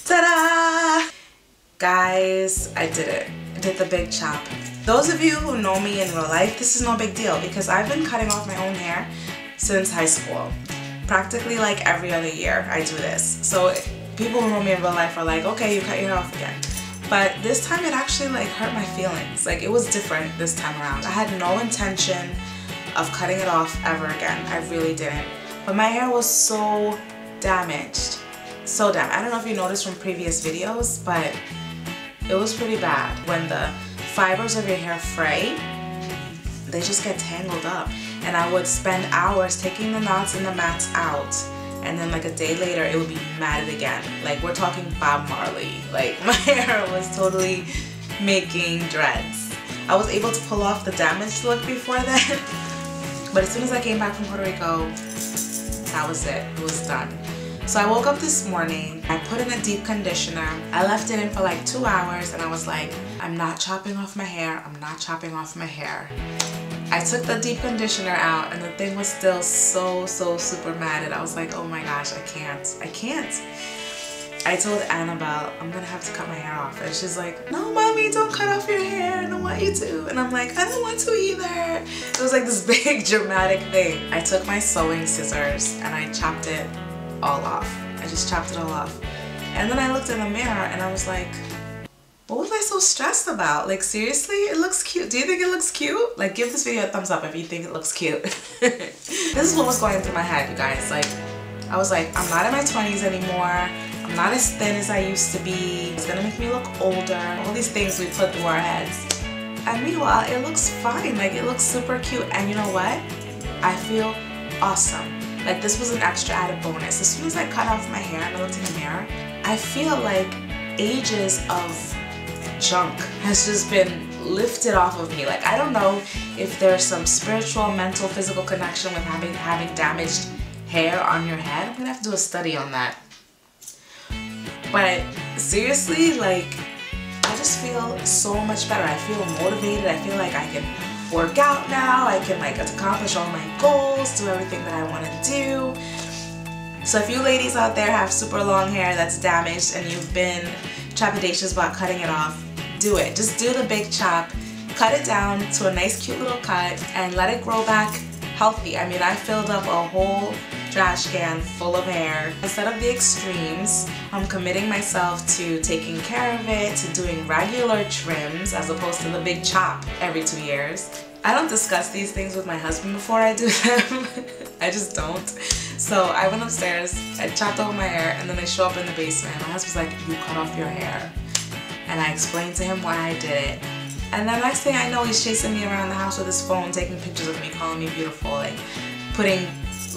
Ta-da! Guys, I did it. I did the big chop. Those of you who know me in real life, this is no big deal because I've been cutting off my own hair since high school. Practically like every other year I do this. So people who know me in real life are like, okay, you cut your hair off again. But this time it actually like hurt my feelings. Like it was different this time around. I had no intention of cutting it off ever again. I really didn't. But my hair was so damaged. So damn. I don't know if you noticed from previous videos, but it was pretty bad. When the fibers of your hair fray, they just get tangled up. And I would spend hours taking the knots and the mats out. And then like a day later, it would be matted again. Like we're talking Bob Marley. Like my hair was totally making dreads. I was able to pull off the damaged look before then. But as soon as I came back from Puerto Rico, that was it. It was done. So I woke up this morning, I put in a deep conditioner. I left it in for like 2 hours and I was like, I'm not chopping off my hair. I'm not chopping off my hair. I took the deep conditioner out and the thing was still so super matted. I was like, oh my gosh, I can't. I told Annabelle, I'm gonna have to cut my hair off. And she's like, no mommy, don't cut off your hair. I don't want you to. And I'm like, I don't want to either. It was like this big dramatic thing. I took my sewing scissors and I chopped it all off. I just chopped it all off. And then I looked in the mirror and I was like, what was I so stressed about? Like seriously, it looks cute. Do you think it looks cute? Like give this video a thumbs up if you think it looks cute. This is what was going through my head, you guys. Like I was like, I'm not in my 20s anymore. I'm not as thin as I used to be. It's gonna make me look older. All these things we put through our heads. And meanwhile, it looks fine. Like it looks super cute. And you know what? I feel awesome. Like this was an extra added bonus. As soon as I cut off my hair and I looked in the mirror, I feel like ages of junk has just been lifted off of me. Like I don't know if there's some spiritual, mental, physical connection with having damaged hair on your head. I'm gonna have to do a study on that. But seriously, like I just feel so much better. I feel motivated. I feel like I can work out now. I can like accomplish all my goals, do everything that I want to do. So if you ladies out there have super long hair that's damaged and you've been trepidatious about cutting it off, do it. Just do the big chop, cut it down to a nice cute little cut and let it grow back healthy. I mean, I filled up a whole trash can full of hair. Instead of the extremes, I'm committing myself to taking care of it, to doing regular trims as opposed to the big chop every 2 years. I don't discuss these things with my husband before I do them. I just don't. So I went upstairs, I chopped off my hair, and then I show up in the basement. My husband's like, you cut off your hair. And I explained to him why I did it. And the next thing I know, he's chasing me around the house with his phone, taking pictures of me, calling me beautiful, like putting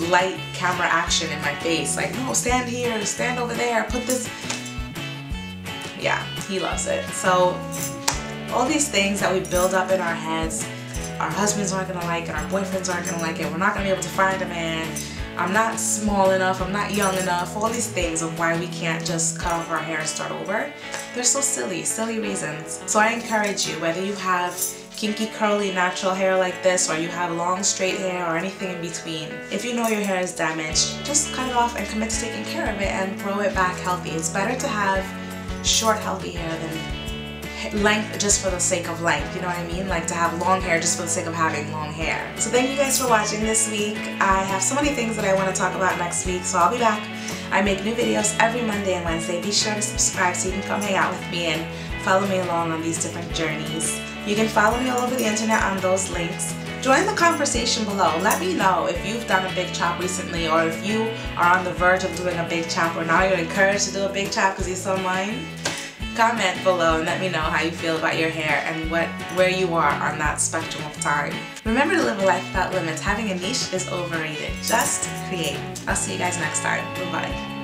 light camera action in my face. Like, no, stand here, stand over there, put this. Yeah, he loves it. So all these things that we build up in our heads, our husbands aren't gonna like it, our boyfriends aren't gonna like it, we're not gonna be able to find a man, I'm not small enough, I'm not young enough, all these things of why we can't just cut off our hair and start over. They're so silly reasons. So I encourage you, whether you have kinky, curly, natural hair like this, or you have long, straight hair, or anything in between, if you know your hair is damaged, just cut it off and commit to taking care of it and grow it back healthy. It's better to have short, healthy hair than length just for the sake of length, you know what I mean? Like to have long hair just for the sake of having long hair. So thank you guys for watching this week. I have so many things that I want to talk about next week, so I'll be back. I make new videos every Monday and Wednesday. Be sure to subscribe so you can come hang out with me and follow me along on these different journeys. You can follow me all over the internet on those links. Join the conversation below. Let me know if you've done a big chop recently, or if you are on the verge of doing a big chop, or now you're encouraged to do a big chop because you saw mine. Comment below and let me know how you feel about your hair and where you are on that spectrum of time. Remember to live a life without limits. Having a niche is overrated. Just create. I'll see you guys next time. Bye-bye.